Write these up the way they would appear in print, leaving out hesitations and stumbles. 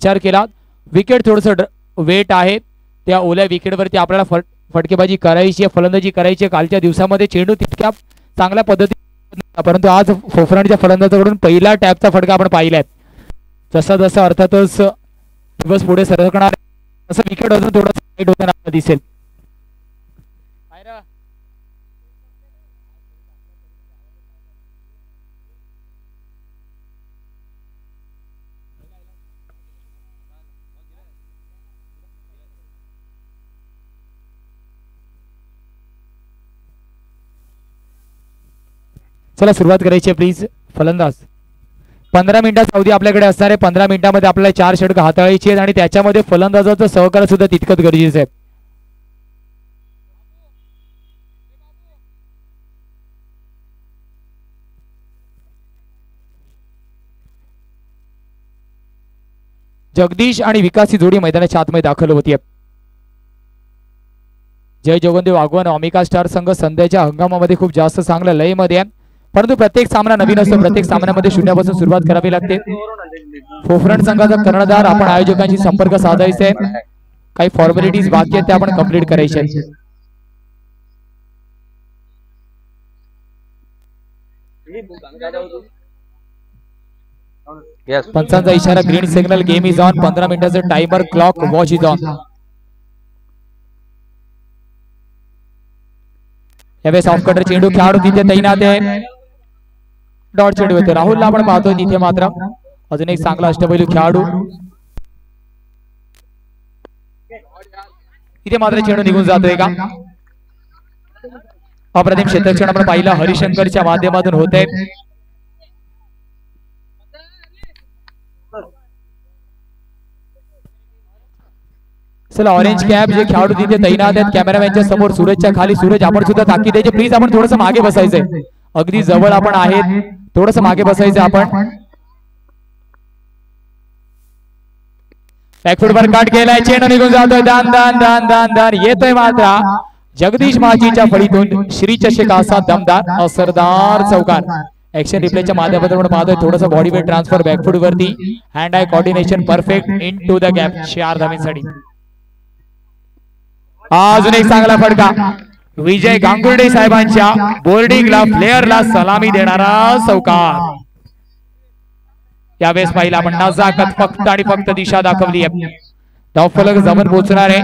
विचार केला विकेट थोडस वेट आहे त्या ओल्या विकेटवरती आपल्याला फटकेबाजी करायची आहे फलंदाजी करायची कालच्या दिवसामध्ये चेंडू तितक्या चांगल्या पद्धतीने परंतु आज फोफरांच्या फलंदाजाकडून पहिला टॅपचा फटका आपण पाहिलाय जसा जसा अर्थातच दिवस पुढे सरकणार असं विकेट अजून थोडं साईड होताना दिसेल चला सुरुवात करायची आहे प्लीज फलंदाज 15 मिनिटाचा अवधी आपल्याकडे असणार आहे 15 मिनिटांमध्ये आपल्याला 4 षटक हाताळायची आहेत आणि त्याच्यामध्ये फलंदाजाचं सहकार्य सुद्धा तितकंच गरजेचं आहे जगदीश आणि विकास ही जोडी मैदानाच्या आतमध्ये दाखल होतीये जय जोगनदेव आगवण ओमिका स्टार संघ संध्याच्या हंगामामध्ये खूप जास्त चांगल्या लयमध्ये आहे परंतु प्रत्येक सामना नवीन असतो प्रत्येक सामन्यामध्ये शून्यापासून सुरुवात करावी लागते फोफरंट संघाचा कर्णधार आपण आयोजकांशी संपर्क साधायचा आहे काही फॉर्मॅलिटीज बाकी आहेत त्या आपण कंप्लीट करायच्या आहेत पंचांचा इशारा green signal game is on 15 मिनिटाचा timer clock watch is on यावेळेस ऑफ कटर चेंडू खेळाडू तिथे तैनात आहे डॉट चेंडू होते राहुलला आपण पाहतोय तिथे मात्र अजून एक चांगला अष्टपैलू खेळाडू इथे मात्र चेंडू निघून जातोय का अप्रतिम क्षेत्ररक्षण आपण पाहिलं हरिशंकरच्या माध्यमातून होत आहे चला ऑरेंज कॅप जे खेळाडू तिथे तैनात आहेत कॅमेरामॅनच्या समोर सूरजच्या खाली सूरज आपण सुद्धा ताकीद द्यायची प्लीज आपण थोडस मागे बसायचंय अगदी जवळ आपण आहेत थोडस मागे बसायचं आपण बॅकफुटवर काट केलाय चेंडू निघून जातोय दान दान दान दान दान येतोय मात्र जगदीश माचीच्या फळीतून श्री चषक असा दमदार असरदार चौकार ऍक्शन रिप्लेच्या माध्यमातून आपण पाहतोय थोडस बॉडी वेट ट्रान्सफर बॅकफुट वरती hand eye coordination perfect into the gap 4 धावांसाठी अजून एक चांगला फटका विजय गांगुर्डे साहेबांच्या बोर्डिंगला प्लेअरला सलामी देणारा चौकार यावेळेस पाहिला आपण नजाकत फक्त आणि फक्त दिशा दाखवली आहे धावफलक जमन पोहोचणार आहे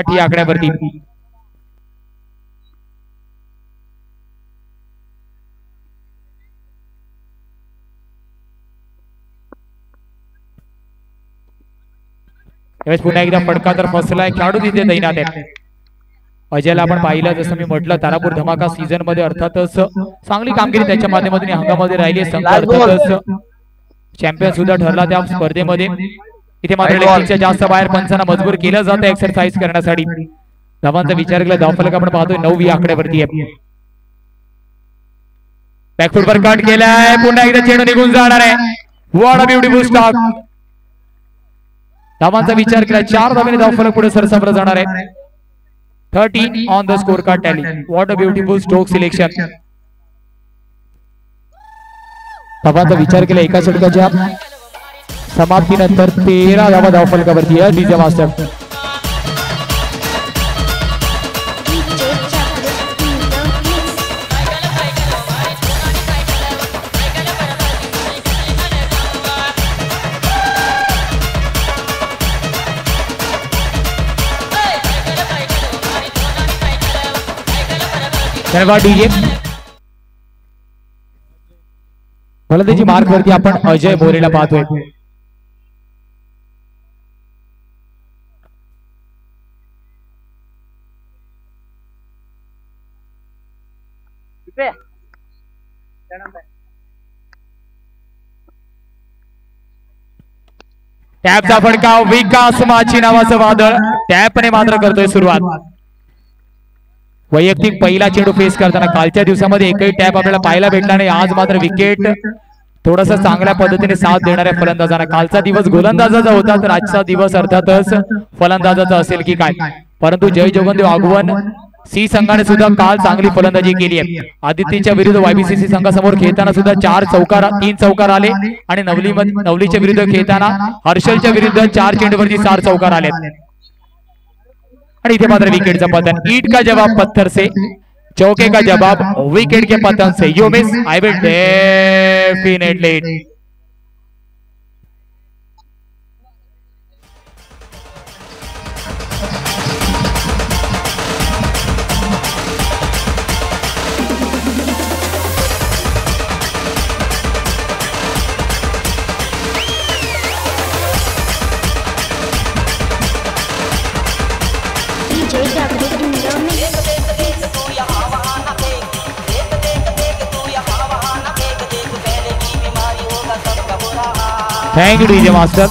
8 या आकड्यावरती यावेळेस पुन्हा एकदा फटका तर फसलाय खेळाडू तिथे तैनात आहे अजयला आपण पाहिलं जसं मी म्हटलं तारापूर धमाका सीझन मध्ये अर्थातच चांगली कामगिरी त्याच्या माध्यमातून हंगामामध्ये राहिली संघ अर्थातच चॅम्पियन सुद्धा ठरला त्या स्पर्धेमध्ये इथे मात्र लेगच्या जास्त बाहेर पंचांना मजबूर केलं जातं एक्सरसाइज करण्यासाठी धावांचा विचार केला धावफलक आपण पाहतोय 9 या आकड्यावरती आहे बॅकफुटवर कट केलाय पुन्हा एकदा चेंडू निघून जाणार आहे व्हॉट अ ब्युटिफुल स्टॉक धावांचा विचार केला 4 धावांनी धावफलक पुढे सरसावला जाणार आहे 13 on the score card tally what a beautiful stroke selection धावांचा विचार केला एका षटकाच्या समाप्तीनंतर 13 धावा धावफलकावरती आहे डीजे मास्टर डीजे फलंदाजी मार्क वरती आपण अजय मोरेला पाहतोय टॅपचा फटका विकास माची नावाचं वादळ टॅपने मात्र करतोय सुरुवात वैयक्तिक पहिला चेंडू फेस करताना कालच्या दिवसामध्ये एकही टॅप आपल्याला पाहायला भेटला नाही आज मात्र विकेट थोडासा चांगल्या पद्धतीने साथ देणाऱ्या फलंदाजांना कालचा दिवस गोलंदाजाचा होता तर आजचा दिवस अर्थातच फलंदाजाचा असेल की काय परंतु जय जोगनदेव आगवण सी संघाने सुद्धा काल चांगली फलंदाजी केली आहे. आदित्यच्या विरुद्ध YBCC संघासमोर खेळताना सुद्धा 3 चौकार आले आणि नवलीच्या विरुद्ध खेळताना हर्षलच्या विरुद्ध 4 चेंडूवरती 4 चौकार आले. आणि इथे मात्र विकेटचा पतन. ईट का जवाब पत्थर से, चौके का जवाब विकेट के पतन से. You miss, I will definitely. Thank you DJ master.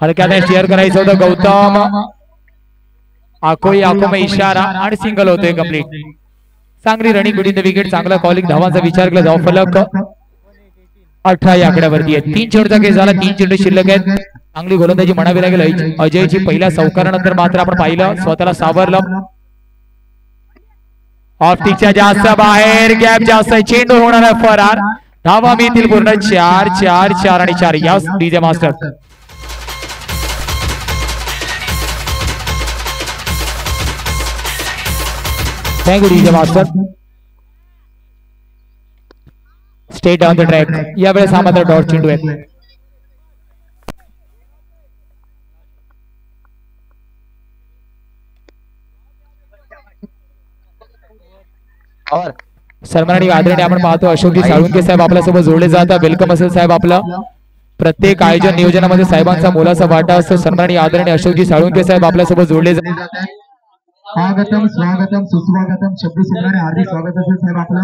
हलक्याने शेअर करायचं होतं गौतम. आखो में इशारा आणि सिंगल होतोय कंप्लीट. चांगली रनिंग बिटवीन द विकेट, चांगला कॉलिंग, धावांचा विचार केला जाऊ. फलक 18 या आकड्यावरती आहे. 3 चेंडूचा केस झाला, 3 चेंडू शिल्लक आहेत. चांगली गोलंदाजी म्हणावी लागेल अजयची. पहिल्या चौकारानंतर मात्र आपण पाहिलं स्वतःला सावरलं. ऑफ टिकच्या जास्त बाहेर, गॅप जास्त, चेंडू होणार आहे फरार. धावा मिळतील पूर्ण 4 4 4 आणि 4. या DJ master. Thank you DJ master. State on the track. यावेळेस हा मात्र डॉट चेंडू आहे. सन्माननीय आदरणीय आपण पाहतो अशोकजी साळुंके साहेब आपल्यासोबत जोडले जातात. वेलकम असेल साहेब आपलं. प्रत्येक आयोजन नियोजनामध्ये साहेबांचा मोलाचा वाटा असतो. सन्माननीय आदरणीय अशोकजी साळुंके साहेब आपल्यासोबत जोडले जातात. स्वागतम स्वागतम सुस्वागतम शब्द सुनाने हार्दिक स्वागत असेल साहेब आपलं.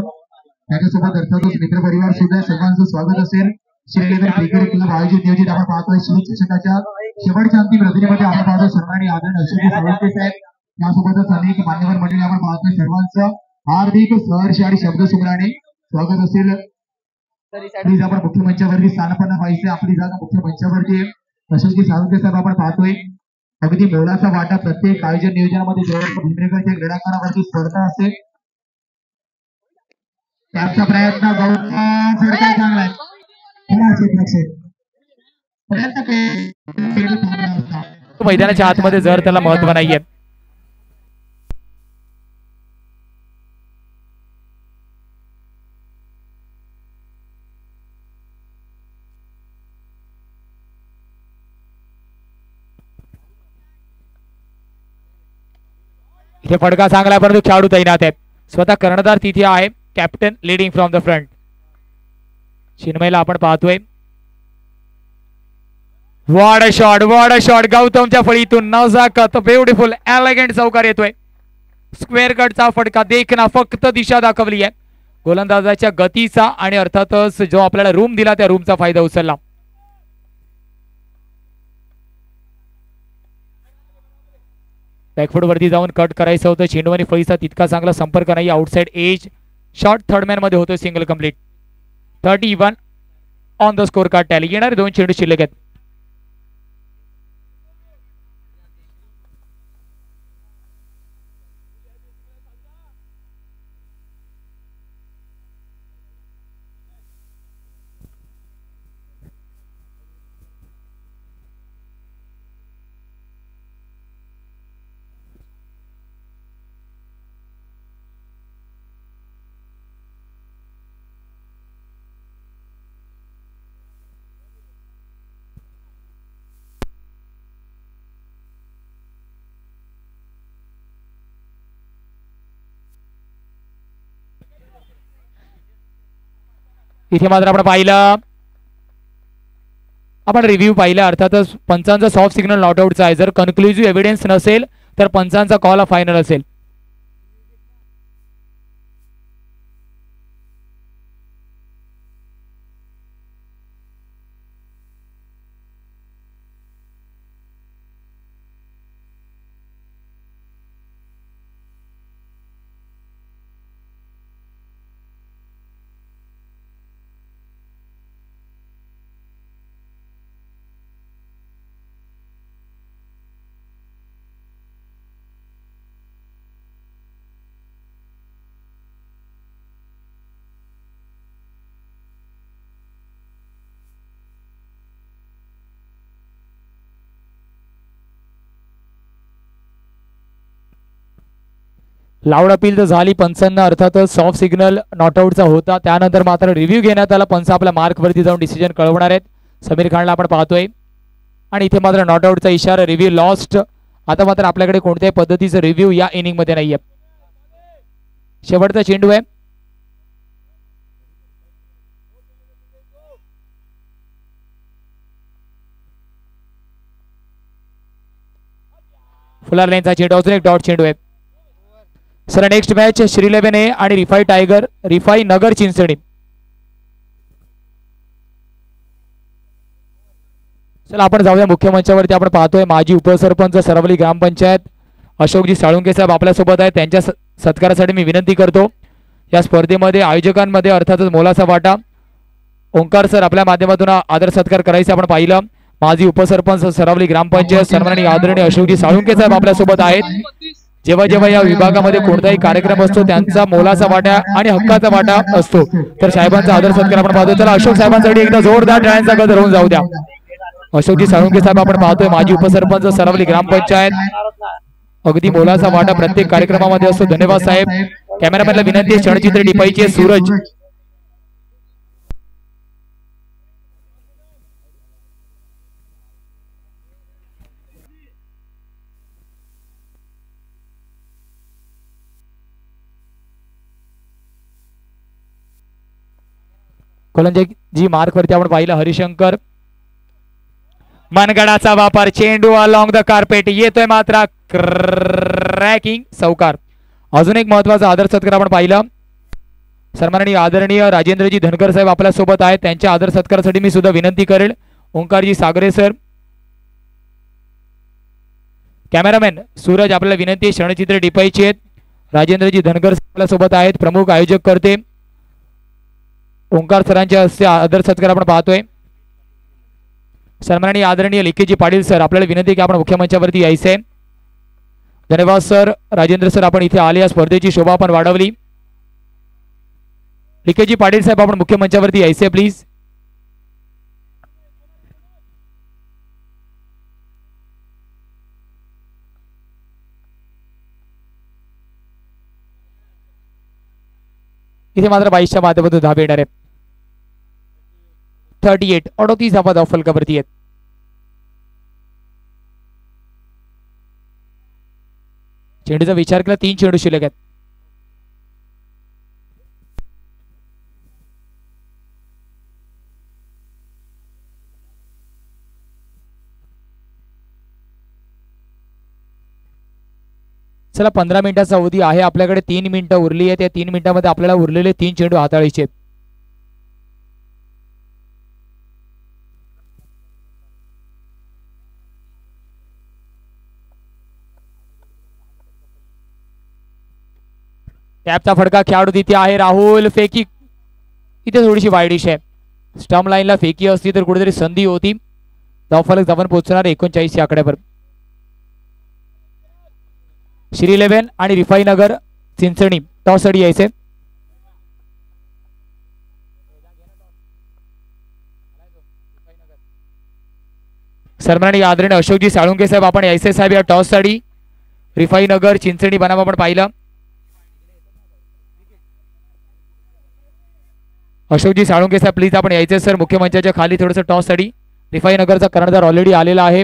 त्याच्यासोबत अर्थातच मित्रपरिवार सुद्धा सर्वांचं स्वागत असेल. श्रीलेदर क्रिकेट क्लब आयोजित नियोजित आपण पाहतोय श्री चषकाच्या शेवटच्या अंतिम रचनेमध्ये आपण पाहतो सन्माननीय आदरणीय अशोकजी साळुंके साहेब. त्यासोबतच अनेक मान्यवर मंडळी आपण पाहतोय. सर्वांचं हार्दिक सहर्ष आणि शब्द सुमराने स्वागत असेल. प्लीज आपण मुख्य मंचावरती स्थानपन्न व्हायचे. आपली जागा मुख्य मंचावरती अशोकजी साळुंके साहेब आपण पाहतोय. अगदी मोलाचा वाटा प्रत्येक आयोजन नियोजनामध्ये जवळपास भीमरेखा क्रीडांगणावरती स्पर्धा असते. त्यांचा प्रयत्न चांगला आहे. मैदानाच्या आतमध्ये जर त्याला महत्व नाहीये. इथे फटका चांगला परंतु खेळाडू तैनात आहेत. स्वतः कर्णधार तिथे आहे. Captain leading from the front. चिन्मयला आपण पाहतोय. वॉड शॉट गौतमच्या फळीतून नजाकत ब्युटिफुल एलिगंट चौकार येतोय. स्क्वेअर कटचा फटका देखना फक्त दिशा दाखवली आहे. गोलंदाजाच्या गतीचा आणि अर्थातच जो आपल्याला रूम दिला त्या रूमचा फायदा उचलला. बॅकफूट वरती जाऊन कट करायचं होतं. चेंडू आणि फळीचा तितका चांगला संपर्क नाही. आउटसाइड एज शॉट थर्डमॅन मध्ये होतो. Single complete. 31 on the score card tally. येणारे 2 चेंडू शिल्लक आहेत. इथे मात्र आपण पाहिलं. आपण रिव्ह्यू पाहिला. अर्थातच पंचांचा सॉफ्ट सिग्नल नॉट आउटचा आहे. जर कन्क्लुझिव्ह एव्हिडन्स नसेल तर पंचांचा कॉल हा फायनल असेल. लाऊड अपील तर झाली पंचांना, अर्थातच सॉफ्ट सिग्नल नॉटआउटचा होता. त्यानंतर मात्र रिव्ह्यू घेण्यात आला. पंच आपल्या मार्कवरती जाऊन डिसिजन कळवणार आहेत. समीर खानला आपण पाहतोय आणि इथे मात्र नॉटआउटचा इशारा, रिव्ह्यू लॉस्ट. आता मात्र आपल्याकडे कोणत्याही पद्धतीचं रिव्ह्यू या इनिंग मध्ये नाहीये. शेवटचा चेंडू आहे. फुलार लेनचा चेंडू, अजून एक डॉट चेंडू आहे. सर नेक्स्ट मॅच श्री 11 आणि रिफाई टायगर, रिफाई नगर चिंचणी. चला आपण जाऊया मुख्य मंचावरती. आपण पाहतोय माजी उपसरपंच सरवली ग्रामपंचायत अशोकजी साळुंके साहेब आपल्यासोबत आहेत. त्यांच्या सत्कारासाठी मी विनंती करतो. या स्पर्धेमध्ये आयोजकांमध्ये अर्थातच मोलाचा वाटा ओंकार सर आपल्या माध्यमातून आदर सत्कार करायचा आपण पाहिलं. माजी उपसरपंच सरवली ग्रामपंचायत सन्माननीय आदरणीय अशोकजी साळुंके साहेब आपल्यासोबत आहेत. जेव्हा जेव्हा या विभागामध्ये कोणताही कार्यक्रम असतो त्यांचा मोलाचा वाटा आणि हक्काचा वाटा असतो. तर साहेबांचा आदर सत्कार आपण पाहतोय. चला अशोक साहेबांसाठी एकदा जोरदार टाळ्यांचा गजर होऊन जाऊ द्या. अशोकजी साळुंके साहेब आपण पाहतोय माजी उपसरपंच सरवली ग्रामपंचायत. अगदी मोलाचा वाटा प्रत्येक कार्यक्रमामध्ये असतो. धन्यवाद साहेब. कॅमेरामॅनला विनंती आहे क्षणचित्र टिपायचे. सूरज गोलंदाजी मार्क वरती आपण पाहिलं. हरिशंकर मनगडाचा वापर, चेंडू अलॉंग द कार्पेट येतोय मात्र क्रॅकिंग सौकार. अजून एक महत्वाचा आदर सत्कार आपण पाहिलं. सन्माननीय आदरणीय राजेंद्रजी धनकर साहेब आपल्या सोबत आहेत. त्यांच्या आदर सत्कारासाठी मी सुद्धा विनंती करेल. ओंकारजी सागरे सर, कॅमेरामॅन सूरज आपल्याला विनंती आहे क्षणचित्र टिपायची आहेत. राजेंद्रजी धनकर आपल्या सोबत आहेत. प्रमुख आयोजक करते ओंकार सरांच्या हस्ते आदर सत्कार आपण पाहतोय. सन्माननीय आदरणीय लिकेजी पाटील सर आपल्याला विनंती की आपण मुख्य मंचावरती यायचंय. धन्यवाद सर. राजेंद्र सर आपण इथे आले, या स्पर्धेची शोभा आपण वाढवली. लिकेजी पाटील साहेब आपण मुख्य मंचावरती यायचंय प्लीज. इथे मात्र 22च्या माध्यमातून धाब येणार आहे. 38 38 धावा धाव फलकावरती आहेत. चेंडूचा विचार केला 3 चेंडू शिल्लक आहेत. चला 15 मिनिटाचा अवधी आहे आपल्याकडे. 3 मिनिटं उरली आहे. त्या 3 मिनिटांमध्ये आपल्याला उरलेले 3 चेंडू हाताळायचे. टॅपचा फडका खेळाडू तिथे आहे. राहुल फेकी इथे थोडीशी वाईडिश आहे. स्टंप लाईनला फेकी असती तर कुठेतरी संधी होती. धावफलक जाऊन पोहोचणार 39 या आकड्यावर. श्री 11 आणि रिफाई नगर चिंचणी टॉस साठी यायचे. सन्माननीय आदरणीय अशोकजी साळुंके साहेब आपण यायचे साहेब या टॉस साठी. रिफाई नगर चिंचणी बनाव आपण पाहिलं. अशोकजी साळुंके साहेब प्लीज आपण यायचे सर मुख्य मंचाच्या खाली थोडंसं टॉस साठी. रिफाई नगरचा कर्णधार ऑलरेडी आलेला आहे.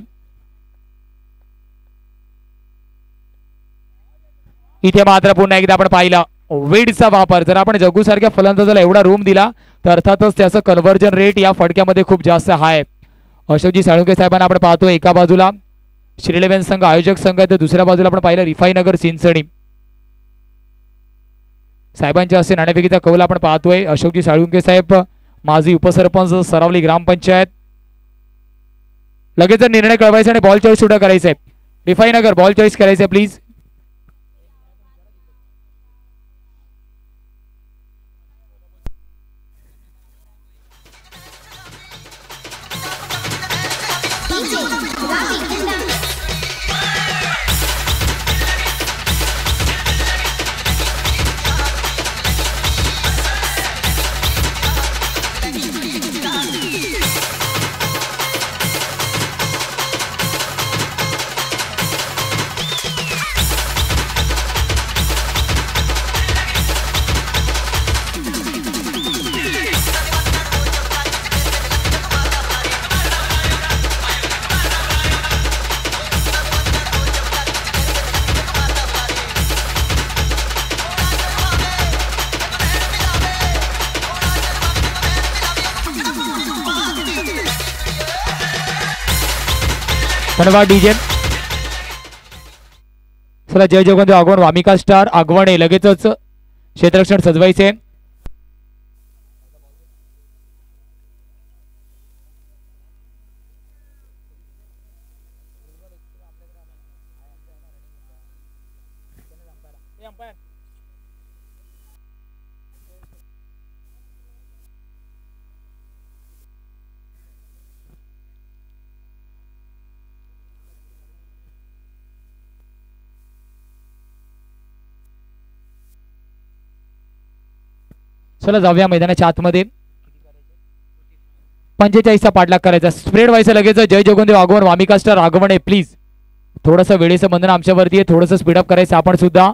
इथे मात्र पुन्हा एकदा आपण पाहिलं वेडचा वापर. जर आपण जग्गू सारख्या फलंदाजाला एवढा रूम दिला तर अर्थातच त्याचं कन्व्हर्जन रेट या फडक्यामध्ये खूप जास्त हाय. अशोकजी साळुंके साहेबांना आपण पाहतो एका बाजूला श्री 11 संघ आयोजक संघ आहे तर दुसऱ्या बाजूला आपण पाहिलं रिफाई नगर चिंचणी. साहेबांच्या हस्ते नाणेफेकीचा कौल आपण पाहतोय. अशोकजी साळुंके साहेब माजी उपसरपंच सरवली ग्रामपंचायत. लगेच निर्णय कळवायचा आणि बॉल चॉईस सुद्धा करायचंय. रिफाई नगर बॉल चॉईस करायचंय प्लीज. धन्यवाद डीजे. चला जय जगवंत आगवण वामिका स्टार आगवणे लगेचच क्षेत्ररक्षण सजवायचे. चला जाऊया मैदानाच्या आतमध्ये. 45चा पाठलाग करायचा. स्प्रेड व्हायचं लगेच. जय जगवंत आगवण वामिका स्टार आगवणे प्लीज थोडंसं वेळेचं बंधन आमच्यावरती आहे. थोडंसं स्पीडअप करायचं आपण सुद्धा.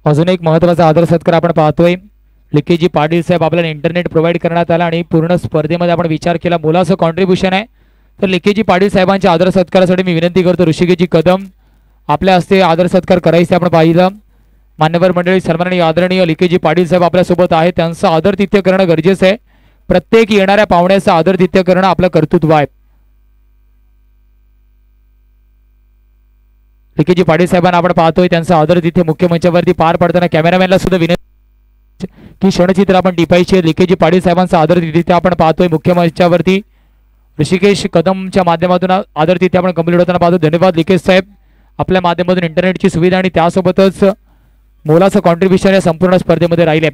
अजून एक महत्वाचा आदर सत्कार आपण पाहतोय. लिकेजी पाटील साहेब आपल्याला इंटरनेट प्रोव्हाइड करण्यात आला आणि पूर्ण स्पर्धेमध्ये आपण विचार केला मोलाचं कॉन्ट्रीब्युशन आहे. तर लिकेजी पाटील साहेबांच्या आदर सत्कारासाठी मी विनंती करतो ऋषिकेशजी कदम आपल्या हस्ते आदर सत्कार करायचे आपण पाहिलं. मान्यवर मंडळी सन्माननीय आदरणीय लिकेजी पाटील साहेब आपल्यासोबत आहेत. त्यांचं आदरातिथ्य करणं गरजेचं आहे. प्रत्येक येणाऱ्या पाहुण्याचं आदरातिथ्य करणं आपलं कर्तृत्व आहे. लिकेजी पाटील साहेबांना आपण पाहतोय त्यांचा आदर तिथे मुख्य मंचावरती पार पडताना कॅमेरामॅनला सुद्धा विनंती की क्षणचित्र आपण टिपायचे. लिकेजी पाटील साहेबांचा आदर तिथे आपण पाहतोय मुख्य मंचावरती. ऋषिकेश कदमच्या माध्यमातून आदर तिथे आपण कंप्लीट होताना पाहतो. धन्यवाद लिकेश साहेब आपल्या माध्यमातून इंटरनेटची सुविधा आणि त्यासोबतच मोलाचं कॉन्ट्रीब्युशन या संपूर्ण स्पर्धेमध्ये राहिले.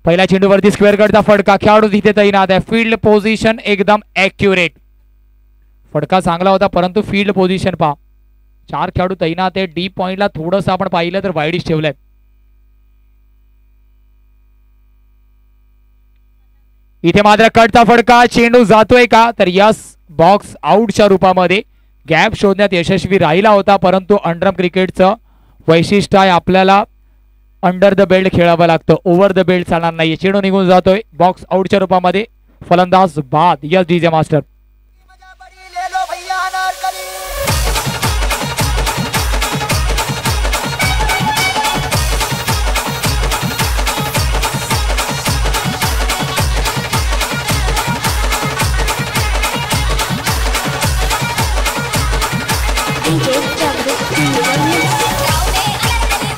पहिल्या चेंडूवरती स्क्वेअर कटचा फटका. खेळाडू तिथे तैनात आहे. फील्ड पोझिशन एकदम ॲक्युरेट. फटका चांगला होता परंतु फील्ड पोझिशन पहा. 4 खेळाडू तैनात आहे. डी पॉइंटला थोडंसं आपण पाहिलं तर वाईडच ठेवलंय. इथे मात्र कटचा फटका. चेंडू जातोय का तर यस बॉक्स आउटच्या रूपामध्ये गॅप शोधण्यात यशस्वी राहिला होता. परंतु अंडरआर्म क्रिकेटचं वैशिष्ट्य आहे आपल्याला अंडर द बेल्ट खेळावं लागतं. ओव्हर द बेल्ट चालणार नाही. चेंडू निघून जातोय बॉक्स आउटच्या रूपामध्ये. फलंदाज बाद. Yes DJ master.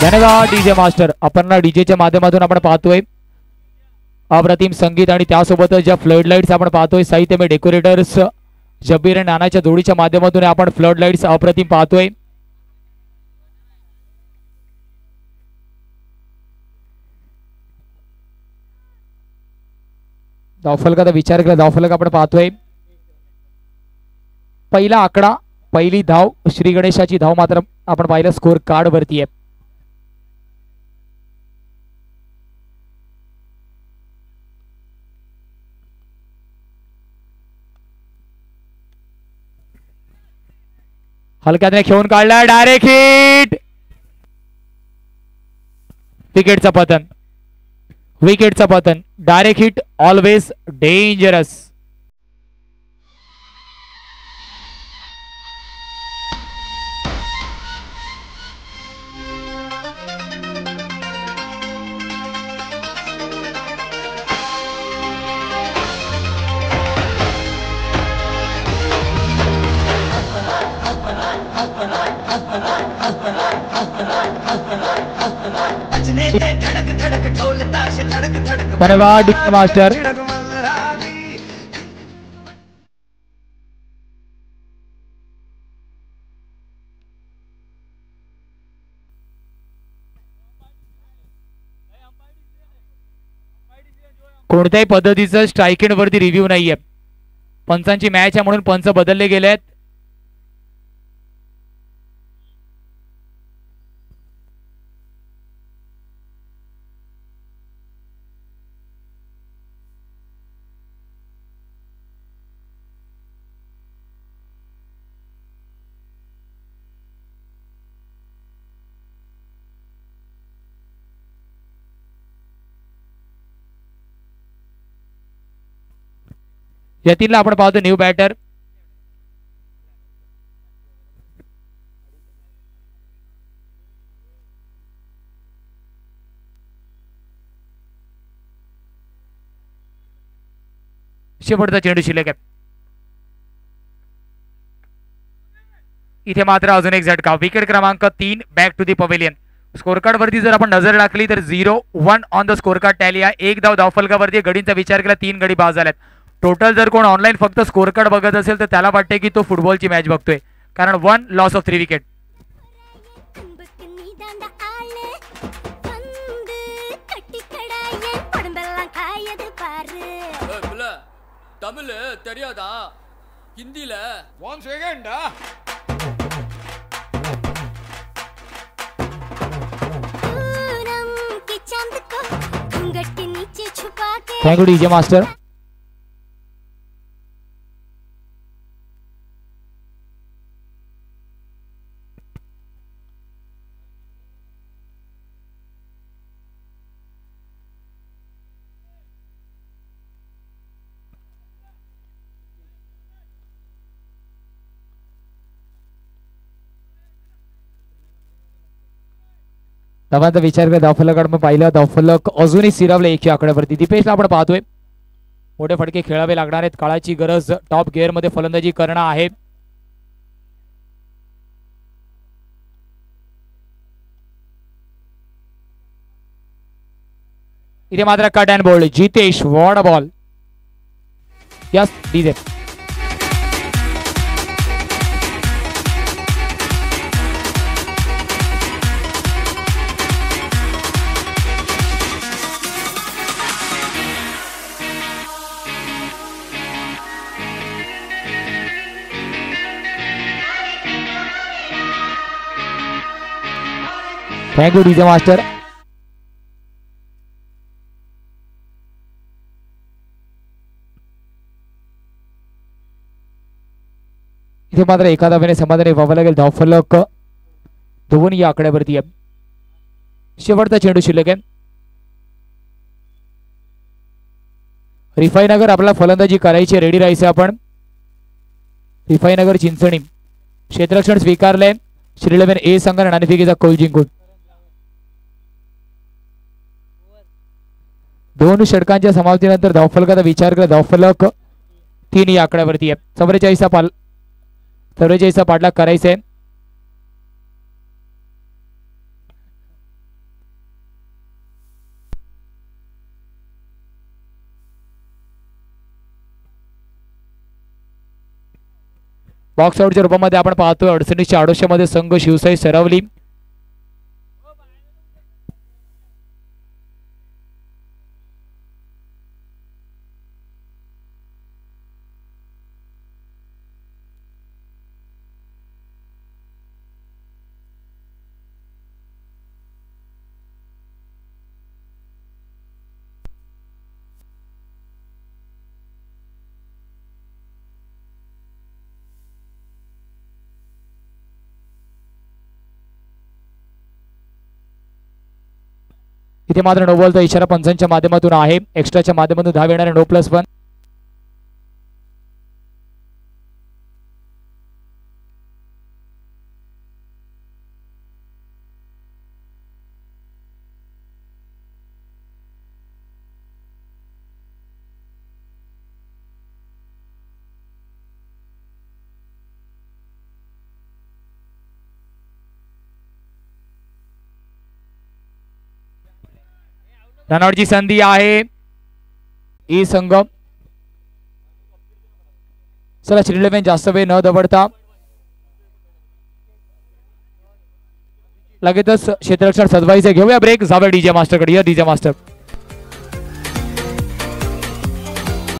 धन्यवाद डीजे मास्टर. अपर्णा डीजेच्या माध्यमातून आपण पाहतोय अप्रतिम संगीत आणि त्यासोबतच ज्या फ्लड लाईट्स आपण पाहतोय साहित्यमय डेकोरेटर्स जब्बीर आणि नानाच्या जोडीच्या माध्यमातून आपण फ्लड लाईट्स अप्रतिम पाहतोय. धावफलकाचा विचार केला. धावफलक आपण पाहतोय. पहिला आकडा पहिली धाव श्री गणेशाची धाव मात्र आपण पाहिलं स्कोर कार्ड वरती आहे. हलक्याने खेळून काढला. Direct hit. विकेटचं पतन. विकेटचं पतन. Direct hit always dangerous. धन्यवाद मास्टर. कोणत्याही पद्धतीचं स्ट्राईक वरती रिव्ह्यू नाहीये. पंचांची मॅच आहे म्हणून पंच बदलले गेलेत. यतीनला आपण पाहतो न्यू बॅटर. शेवटचा चेंडू शिल्लक आहे. इथे मात्र अजून एक झटका. विकेट क्रमांक 3 back to the pavilion. Score card वरती जर आपण नजर टाकली तर 0-1 on the score card tally आहे. एक धाव धावफलकावरती गडींचा विचार केला 3 गडी बाद झाल्यात. टोटल जर कोण ऑनलाईन फक्त स्कोर कार्ड बघत असेल तर त्याला वाटते की तो फुटबॉलची मॅच बघतोय, कारण 1 लॉस ऑफ 3 विकेट. தமிழ் தெரியாதா? ஹிந்தில 1 செகண்டா. Thank you DJ master. धावांचा विचार केला धावफलकाकडे मग पाहिलं धावफलक अजूनही सिरवलं 100 आकड्यावरती. दीपेशला आपण पाहतोय मोठे फटके खेळावे लागणार आहेत. काळाची गरज. टॉप गिअर मध्ये फलंदाजी करणं आहे. इथे मात्र कट अँड बोल्ड. जितेश वॉड ball. Yes DJ. Thank you DJ master. इथे मात्र एका धावेने समाधानी व्हावं लागेल. धावफलक 2 या आकड्यावरती आहे. शेवटचा चेंडू शिल्लक आहे. रिफाईनगर आपल्याला फलंदाजी करायची, रेडी राहायचं आपण. रिफाईनगर चिंचणी क्षेत्ररक्षण स्वीकारलंय. श्रीलेवन ए संघाने नाणेफेकीचा कौल जिंकून 2 षटकांच्या समाप्तीनंतर धावफलकाचा विचार केला. धावफलक 3 या आकड्यावरती आहे. 44चा पाठलाग करायचा आहे. बॉक्स आउटच्या रूपामध्ये आपण पाहतोय अडचणीच्या आडोशामध्ये संघ शिवसाई सरावली. इथे मात्र नो बॉलचा इशारा पंचांच्या माध्यमातून आहे. एक्स्ट्राच्या माध्यमातून धाव येणारे नो+1. रनआउटची संधी आहे. ई संघ चला श्रीलेवन जास्त वेळ न दवडता लगेचच क्षेत्ररक्षण सजवायचे. घेऊया ब्रेक. जाऊया डीजे मास्टर कडे. DJ master